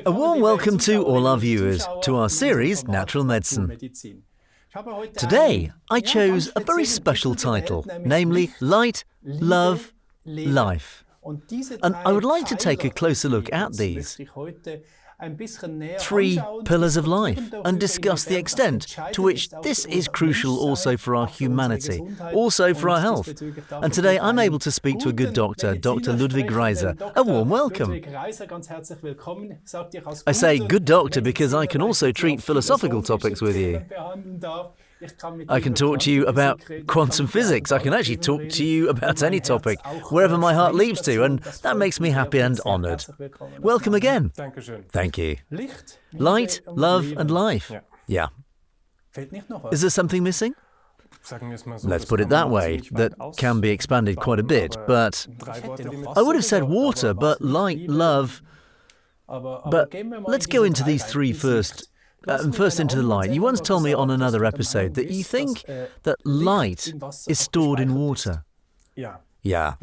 A warm welcome to all our viewers to our series Natural Medicine. Today, I chose a very special title, namely Light, Love, Life. And I would like to take a closer look at these three pillars of life and discuss the extent to which this is crucial also for our humanity, also for our health. And today I'm able to speak to a good doctor, Dr. Ludwig Reiser. A warm welcome. I say good doctor because I can also treat philosophical topics with you. I can talk to you about quantum physics. I can actually talk to you about any topic, wherever my heart leads to, and that makes me happy and honoured. Welcome again. Thank you. Light, love and life. Yeah. Is there something missing? Let's put it that way. That can be expanded quite a bit, but I would have said water, but light, love. But let's go into these three first. First into the light. You once told me on another episode that you think that light is stored in water. Yeah.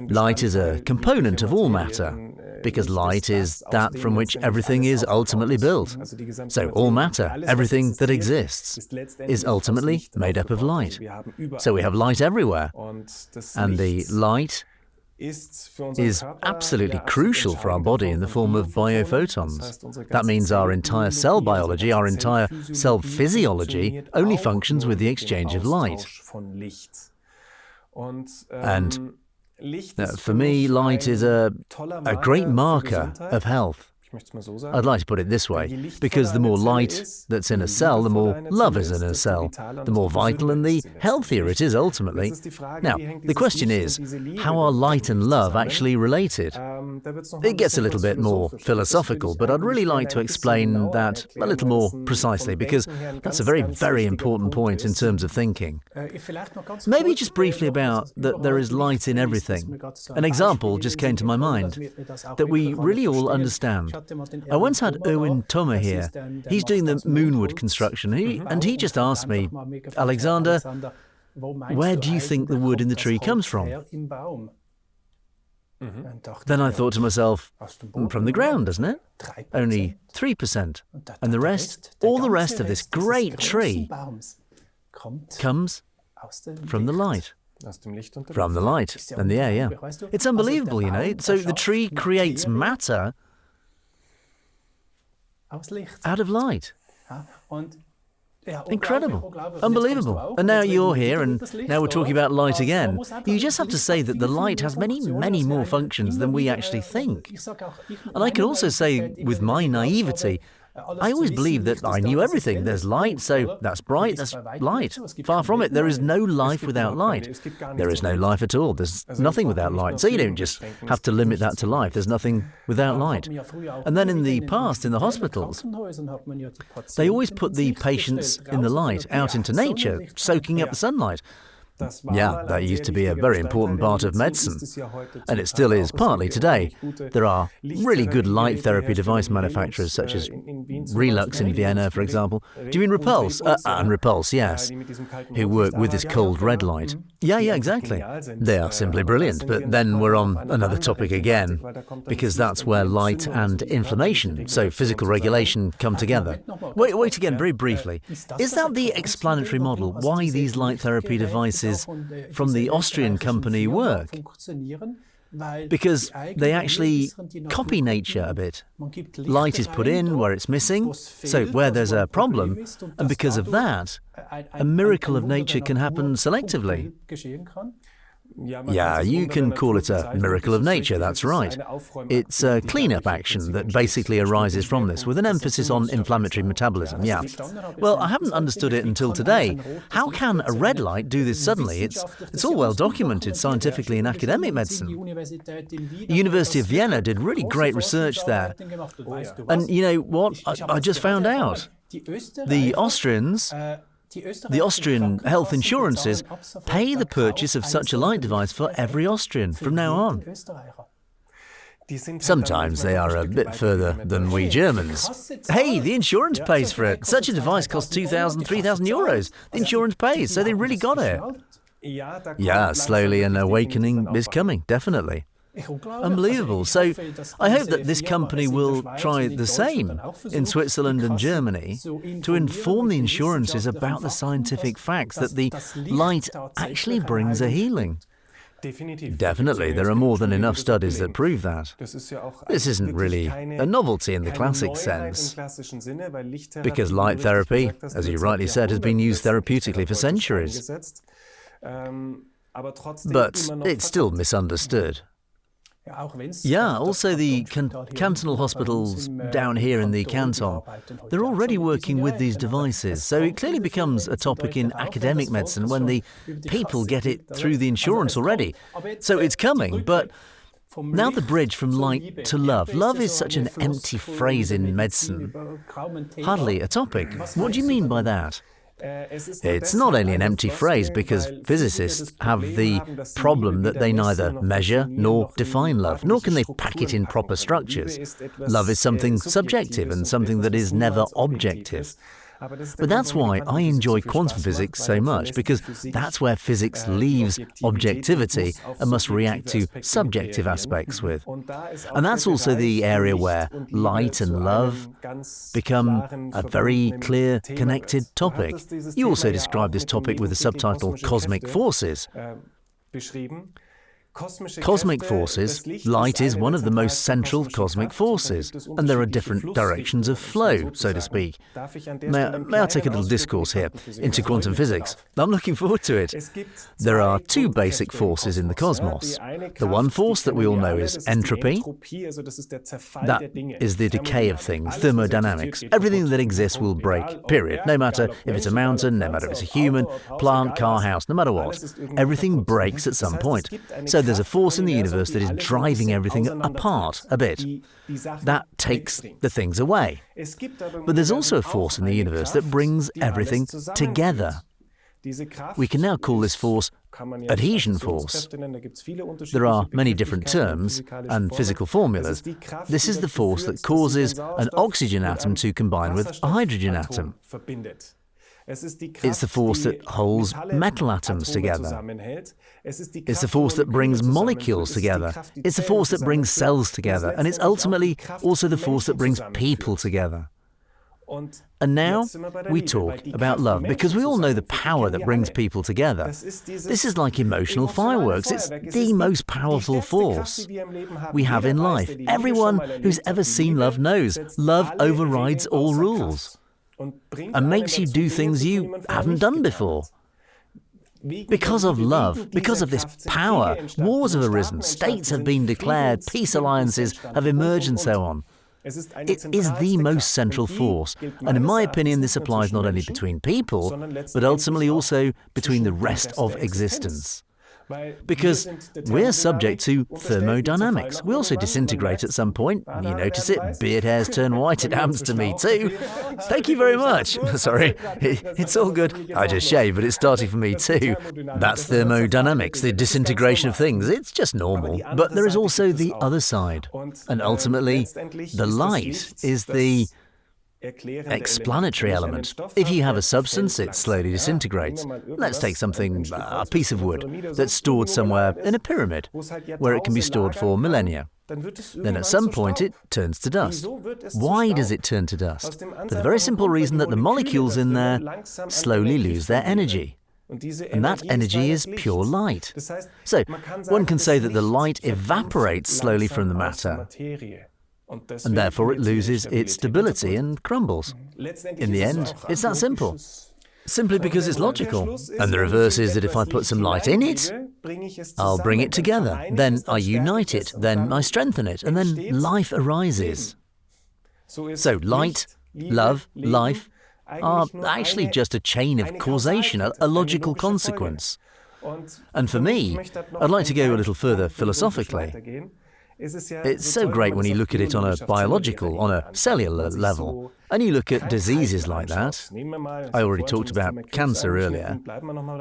Light is a component of all matter, because light is that from which everything is ultimately built. So all matter, everything that exists, is ultimately made up of light. So we have light everywhere. And the light is absolutely crucial for our body in the form of biophotons. That means our entire cell biology, our entire cell physiology only functions with the exchange of light. And for me, light is a great marker of health. I'd like to put it this way, because the more light that's in a cell, the more love is in a cell, the more vital and the healthier it is ultimately. Now, the question is, how are light and love actually related? It gets a little bit more philosophical, but I'd really like to explain that a little more precisely, because that's a very, very important point in terms of thinking. Maybe just briefly about that there is light in everything. An example just came to my mind that we really all understand. I once had Erwin Thoma here. He's doing the Moonwood construction, and he just asked me, Alexander, where do you think the wood in the tree comes from? Then I thought to myself, from the ground, doesn't it? Only 3%. And the rest, all the rest of this great tree comes from the light. From the light and the air, yeah. It's unbelievable, you know. So the tree creates matter out of light. Incredible. Unbelievable. And now you're here, and now we're talking about light again. You just have to say that the light has many, many more functions than we actually think. And I can also say, with my naivety, I always believed that I knew everything. There's light, so that's bright, that's light. Far from it. There is no life without light. There is no life at all. There's nothing without light. So you don't just have to limit that to life. There's nothing without light. And then in the past, in the hospitals, they always put the patients in the light, out into nature, soaking up the sunlight. Yeah, that used to be a very important part of medicine, and it still is partly today. There are really good light therapy device manufacturers such as Relux in Vienna, for example. Do you mean Repulse? And Repulse, yes, who work with this cold red light. Yeah, exactly. They are simply brilliant, but then we're on another topic again, because that's where light and inflammation, so physical regulation, come together. Wait again, very briefly. Is that the explanatory model, why these light therapy devices from the Austrian company work? Because they actually copy nature a bit. Light is put in where it's missing, so where there's a problem, and because of that, a miracle of nature can happen selectively. Yeah, you can call it a miracle of nature, that's right. It's a clean-up action that basically arises from this, with an emphasis on inflammatory metabolism, yeah. Well, I haven't understood it until today. How can a red light do this suddenly? It's all well documented scientifically in academic medicine. The University of Vienna did really great research there. And you know what? I just found out. The Austrian health insurances pay the purchase of such a light device for every Austrian from now on. Sometimes they are a bit further than we Germans. Hey, the insurance pays for it. Such a device costs 2,000, 3,000 euros. The insurance pays, so they really got it. Yeah, slowly an awakening is coming, definitely. Unbelievable. So I hope that this company will try the same in Switzerland and Germany to inform the insurances about the scientific facts that the light actually brings a healing. Definitely, there are more than enough studies that prove that. This isn't really a novelty in the classic sense, because light therapy, as you rightly said, has been used therapeutically for centuries. But it's still misunderstood. Yeah, also the cantonal hospitals down here in the canton, they're already working with these devices, so it clearly becomes a topic in academic medicine when the people get it through the insurance already. So it's coming, but now the bridge from light to love. Love is such an empty phrase in medicine, hardly a topic. What do you mean by that? It's not only an empty phrase because physicists have the problem that they neither measure nor define love, nor can they pack it in proper structures. Love is something subjective and something that is never objective. But that's why I enjoy quantum physics so much, because that's where physics leaves objectivity and must react to subjective aspects with. And that's also the area where light and love become a very clear, connected topic. You also describe this topic with the subtitle Cosmic Forces. Cosmic forces, light is one of the most central cosmic forces, and there are different directions of flow, so to speak. May I take a little discourse here into quantum physics? I'm looking forward to it. There are two basic forces in the cosmos. The one force that we all know is entropy. That is the decay of things, thermodynamics. Everything that exists will break, period. No matter if it's a mountain, no matter if it's a human, plant, car, house, no matter what. Everything breaks at some point. So there's a force in the universe that is driving everything apart a bit. That takes the things away. But there's also a force in the universe that brings everything together. We can now call this force adhesion force. There are many different terms and physical formulas. This is the force that causes an oxygen atom to combine with a hydrogen atom. It's the force that holds metal atoms together. It's the force that brings molecules together. It's the force that brings cells together. And it's ultimately also the force that brings people together. And now we talk about love, because we all know the power that brings people together. This is like emotional fireworks. It's the most powerful force we have in life. Everyone who's ever seen love knows love overrides all rules and makes you do things you haven't done before. Because of love, because of this power, wars have arisen, states have been declared, peace alliances have emerged and so on. It is the most central force, and in my opinion this applies not only between people, but ultimately also between the rest of existence. Because we're subject to thermodynamics. We also disintegrate at some point. You notice it, beard hairs turn white, it happens to me too. Thank you very much. Sorry, it's all good. I just shaved, but it's starting for me too. That's thermodynamics, the disintegration of things. It's just normal. But there is also the other side. And ultimately, the light is the explanatory element. If you have a substance, it slowly disintegrates. Let's take something, a piece of wood, that's stored somewhere in a pyramid, where it can be stored for millennia. Then at some point it turns to dust. Why does it turn to dust? For the very simple reason that the molecules in there slowly lose their energy. And that energy is pure light. So one can say that the light evaporates slowly from the matter, and therefore it loses its stability and crumbles. In the end, it's that simple. Simply because it's logical. And the reverse is that if I put some light in it, I'll bring it together. Then I unite it. Then I strengthen it. And then life arises. So light, love, life are actually just a chain of causation, a logical consequence. And for me, I'd like to go a little further philosophically. It's so great when you look at it on a biological, on a cellular level, and you look at diseases like that. I already talked about cancer earlier.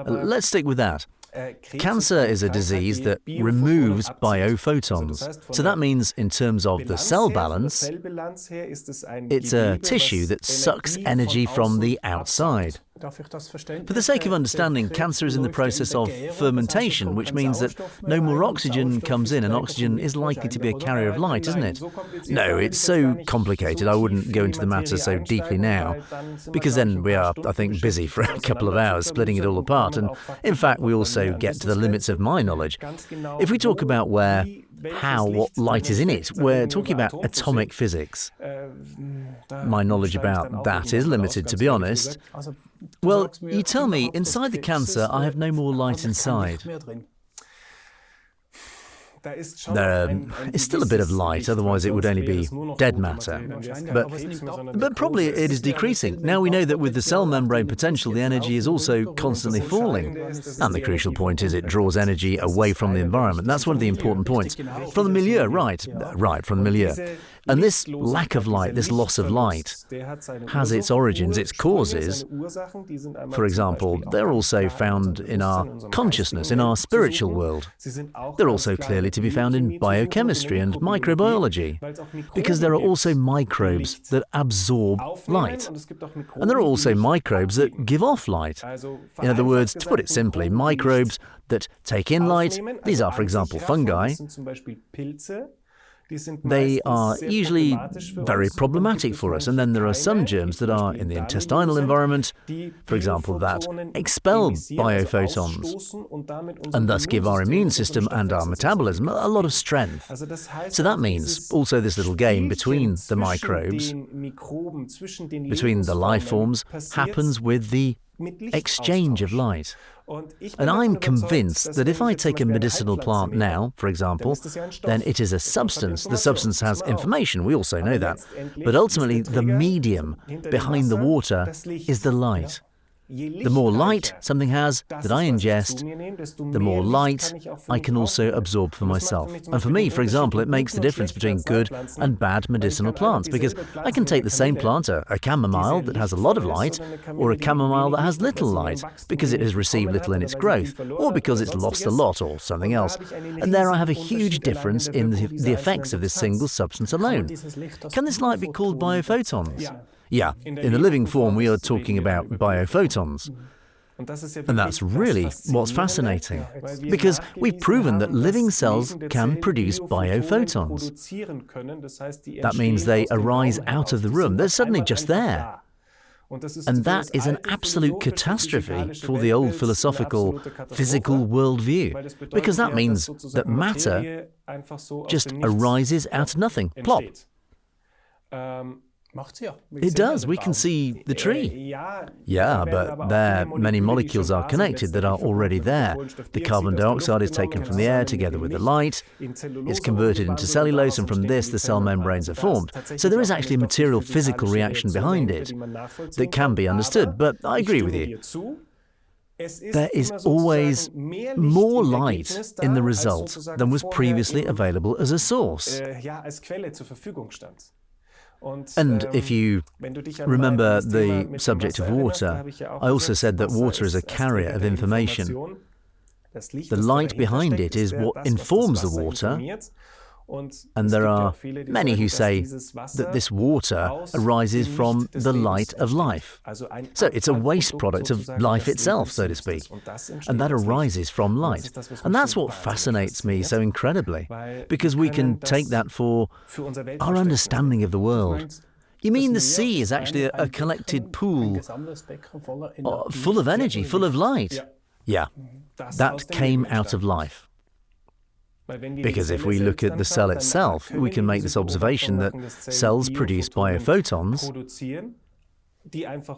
Let's stick with that. Cancer is a disease that removes biophotons. So that means in terms of the cell balance, it's a tissue that sucks energy from the outside. For the sake of understanding, cancer is in the process of fermentation, which means that no more oxygen comes in, and oxygen is likely to be a carrier of light, isn't it? No, it's so complicated I wouldn't go into the matter so deeply now, because then we are, I think, busy for a couple of hours splitting it all apart, and in fact we also get to the limits of my knowledge. If we talk about where, how, what light is in it, we're talking about atomic physics. My knowledge about that is limited, to be honest. Well, you tell me, inside the cancer, I have no more light inside. There is still a bit of light, otherwise it would only be dead matter. But probably it is decreasing. Now we know that with the cell membrane potential, the energy is also constantly falling. And the crucial point is it draws energy away from the environment. That's one of the important points. From the milieu, right, from the milieu. And this lack of light, this loss of light, has its origins, its causes. For example, they're also found in our consciousness, in our spiritual world. They're also clearly to be found in biochemistry and microbiology, because there are also microbes that absorb light. And there are also microbes that give off light. In other words, to put it simply, microbes that take in light. These are, for example, fungi. They are usually very problematic for us, and then there are some germs that are in the intestinal environment, for example, that expel biophotons, and thus give our immune system and our metabolism a lot of strength. So that means also this little game between the microbes, between the life forms, happens with the exchange of light. And I'm convinced that if I take a medicinal plant now, for example, then it is a substance. The substance has information, we also know that. But ultimately, the medium behind the water is the light. The more light something has that I ingest, the more light I can also absorb for myself. And for me, for example, it makes the difference between good and bad medicinal plants, because I can take the same plant, a chamomile that has a lot of light, or a chamomile that has little light, because it has received little in its growth, or because it's lost a lot, or something else. And there I have a huge difference in the effects of this single substance alone. Can this light be called biophotons? Yeah, in the living form we are talking about biophotons. And that's really what's fascinating, because we've proven that living cells can produce biophotons. That means they arise out of the room. They're suddenly just there. And that is an absolute catastrophe for the old philosophical, physical worldview, because that means that matter just arises out of nothing. Plop. It does. We can see the tree. Yeah, but there many molecules are connected that are already there. The carbon dioxide is taken from the air together with the light. It's converted into cellulose, and from this the cell membranes are formed. So there is actually a material physical reaction behind it that can be understood. But I agree with you. There is always more light in the result than was previously available as a source. And if you remember the subject of water, I also said that water is a carrier of information. The light behind it is what informs the water, and there are many who say that this water arises from the light of life. So it's a waste product of life itself, so to speak, and that arises from light. And that's what fascinates me so incredibly, because we can take that for our understanding of the world. You mean the sea is actually a collected pool full of energy, full of light? Yeah, that came out of life. Because if we look at the cell itself, we can make this observation that cells produce biophotons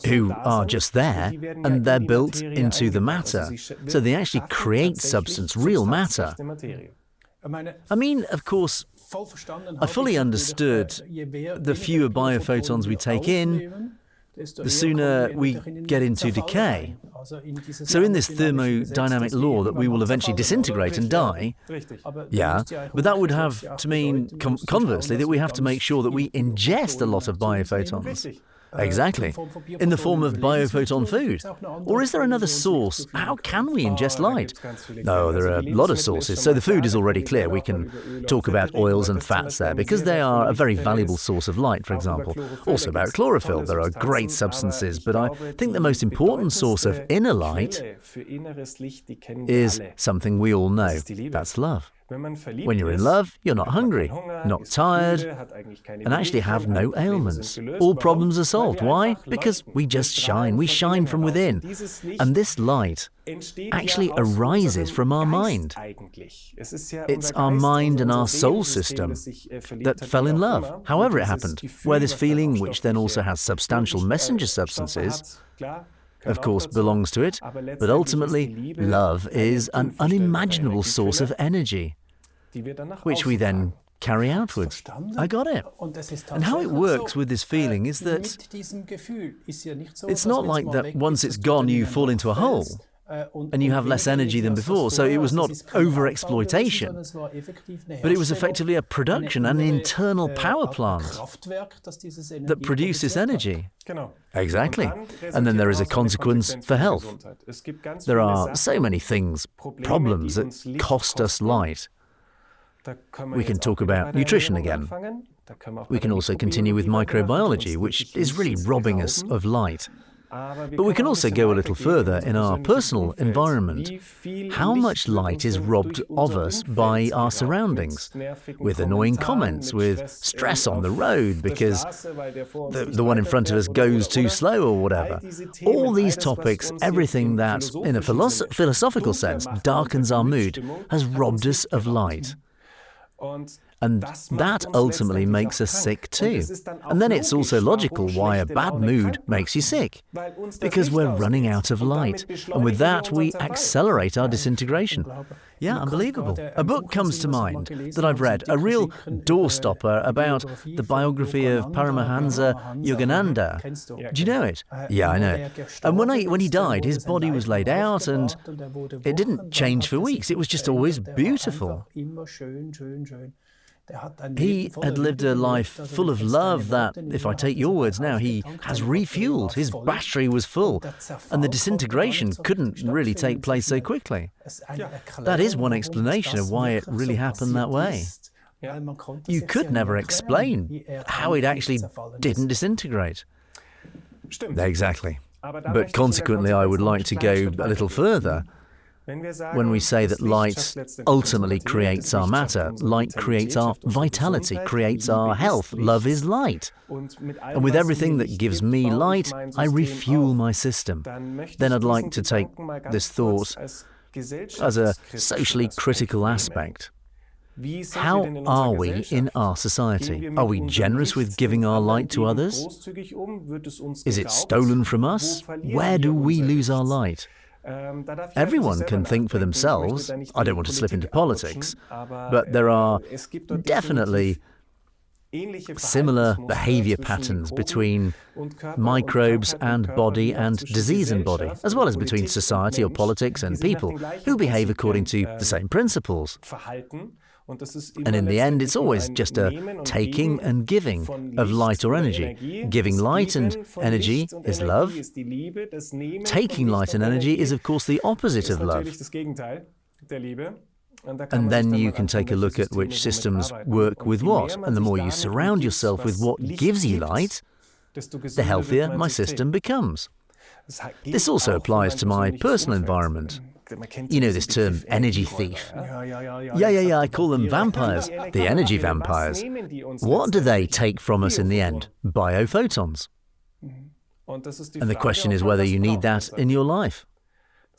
who are just there, and they're built into the matter. So they actually create substance, real matter. I mean, of course, I fully understood the fewer biophotons we take in, the sooner we get into decay. So in this thermodynamic law that we will eventually disintegrate and die, yeah, but that would have to mean, conversely, that we have to make sure that we ingest a lot of biophotons. Exactly. In the form of biophoton food. Or is there another source? How can we ingest light? No, there are a lot of sources, so the food is already clear. We can talk about oils and fats there, because they are a very valuable source of light, for example. Also about chlorophyll, there are great substances, but I think the most important source of inner light is something we all know. That's love. When you're in love, you're not hungry, not tired, and actually have no ailments. All problems are solved. Why? Because we just shine. We shine from within. And this light actually arises from our mind. It's our mind and our soul system that fell in love, however it happened, where this feeling, which then also has substantial messenger substances, of course, belongs to it, but ultimately, love is an unimaginable source of energy, which we then carry outwards. I got it. And how it works with this feeling is that it's not like that once it's gone, you fall into a hole and you have less energy than before. So it was not over-exploitation, but it was effectively a production, an internal power plant that produced this energy. Exactly. And then there is a consequence for health. There are so many things, problems that cost us light. We can talk about nutrition again. We can also continue with microbiology, which is really robbing us of light. But we can also go a little further in our personal environment. How much light is robbed of us by our surroundings? With annoying comments, with stress on the road because the one in front of us goes too slow or whatever. All these topics, everything that, in a philosophical sense, darkens our mood, has robbed us of light. And that ultimately makes us sick too. And then it's also logical why a bad mood makes you sick, because we're running out of light. And with that, we accelerate our disintegration. Yeah, unbelievable. A book comes to mind that I've read, a real doorstopper about the biography of Paramahansa Yogananda. Do you know it? Yeah, I know. And when he died, his body was laid out and it didn't change for weeks. It was just always beautiful. He had lived a life full of love that, if I take your words now, he has refueled. His battery was full, and the disintegration couldn't really take place so quickly. That is one explanation of why it really happened that way. You could never explain how it actually didn't disintegrate. Exactly. But consequently, I would like to go a little further. When we say that light ultimately creates our matter, light creates our vitality, creates our health. Love is light. And with everything that gives me light, I refuel my system. Then I'd like to take this thought as a socially critical aspect. How are we in our society? Are we generous with giving our light to others? Is it stolen from us? Where do we lose our light? Everyone can think for themselves. I don't want to slip into politics, but there are definitely similar behavior patterns between microbes and body and disease and body, as well as between society or politics and people who behave according to the same principles. And in the end, it's always just a taking and giving of light or energy. Giving light and energy is love. Taking light and energy is, of course, the opposite of love. And then you can take a look at which systems work with what. And the more you surround yourself with what gives you light, the healthier my system becomes. This also applies to my personal environment. You know this term, energy thief. Yeah, I call them vampires, the energy vampires. What do they take from us in the end? Biophotons. And the question is whether you need that in your life.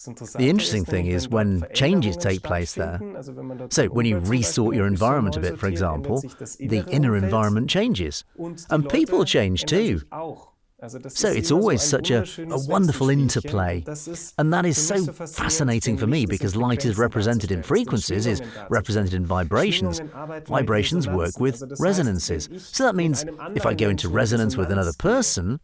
The interesting thing is when changes take place there. So when you resort your environment a bit, for example, the inner environment changes. And people change too. So it's always such a wonderful interplay, and that is so fascinating for me because light is represented in frequencies, is represented in vibrations. Vibrations work with resonances. So that means if I go into resonance with another person,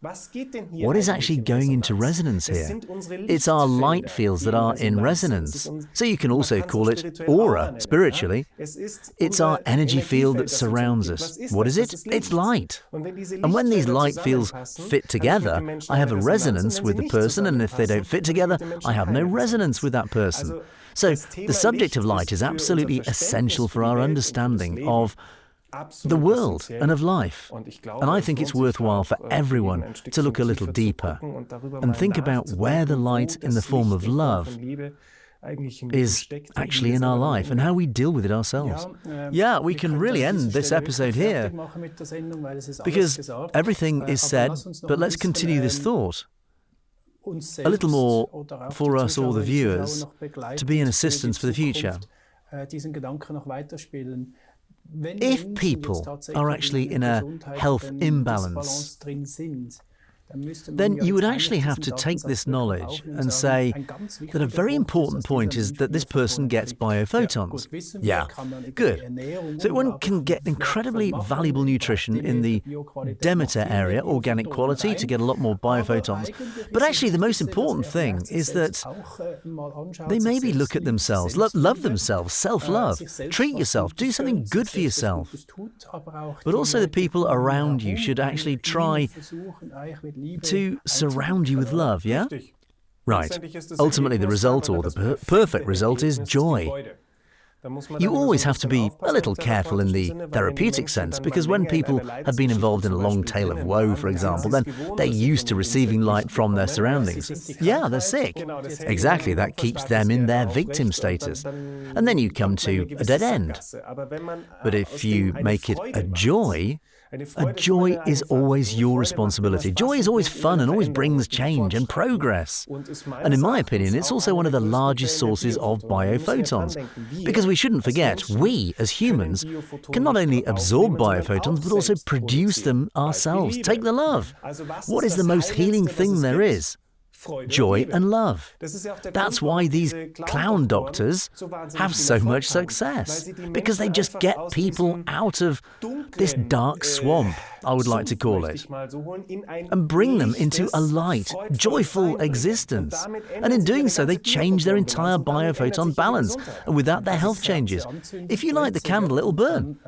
what is actually going into resonance here? It's our light fields that are in resonance. So you can also call it aura, spiritually. It's our energy field that surrounds us. What is it? It's light. And when these light fields fit fit together, I have a resonance with the person, and if they don't fit together, I have no resonance with that person. So the subject of light is absolutely essential for our understanding of the world and of life. And I think it's worthwhile for everyone to look a little deeper and think about where the light in the form of love is actually in our life and how we deal with it ourselves. Yeah, we can really end this episode here because everything is said, but let's continue this thought a little more for us, all the viewers, to be an assistance for the future. If people are actually in a health imbalance, then you would actually have to take this knowledge and say that a very important point is that this person gets biophotons. Yeah, good. So one can get incredibly valuable nutrition in the Demeter area, organic quality, to get a lot more biophotons. But actually the most important thing is that they maybe look at themselves, love themselves, self-love, treat yourself, do something good for yourself. But also the people around you should actually try to surround you with love, yeah? Right. Ultimately, the result, or the perfect result, is joy. You always have to be a little careful in the therapeutic sense, because when people have been involved in a long tale of woe, for example, then they're used to receiving light from their surroundings. Yeah, they're sick. Exactly, that keeps them in their victim status. And then you come to a dead end. But if you make it a joy is always your responsibility. Joy is always fun and always brings change and progress. And in my opinion, it's also one of the largest sources of biophotons. Because we shouldn't forget, we as humans can not only absorb biophotons, but also produce them ourselves. Take the love. What is the most healing thing there is? Joy and love. That's why these clown doctors have so much success, because they just get people out of this dark swamp, I would like to call it, and bring them into a light, joyful existence. And in doing so, they change their entire biophoton balance, and with that, their health changes. If you light the candle, it'll burn,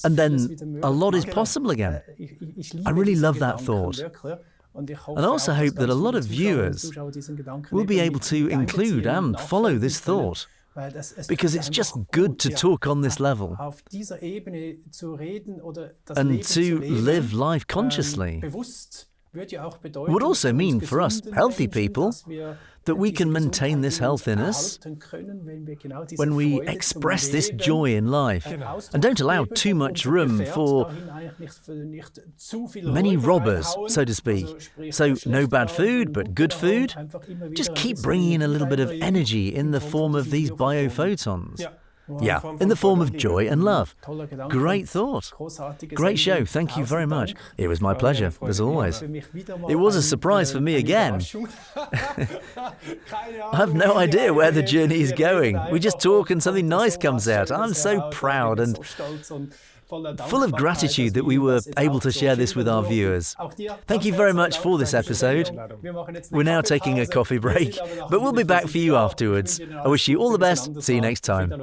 and then a lot is possible again. I really love that thought. And I also hope that a lot of viewers will be able to include and follow this thought, because it's just good to talk on this level and to live life consciously. It would also mean for us healthy people that we can maintain this health in us when we express this joy in life and don't allow too much room for many robbers, so to speak. So no bad food, but good food. Just keep bringing in a little bit of energy in the form of these biophotons. Yeah, in the form of joy and love. Great thought. Great show. Thank you very much. It was my pleasure, as always. It was a surprise for me again. I have no idea where the journey is going. We just talk and something nice comes out. I'm so proud and full of gratitude that we were able to share this with our viewers. Thank you very much for this episode. We're now taking a coffee break, but we'll be back for you afterwards. I wish you all the best. See you next time.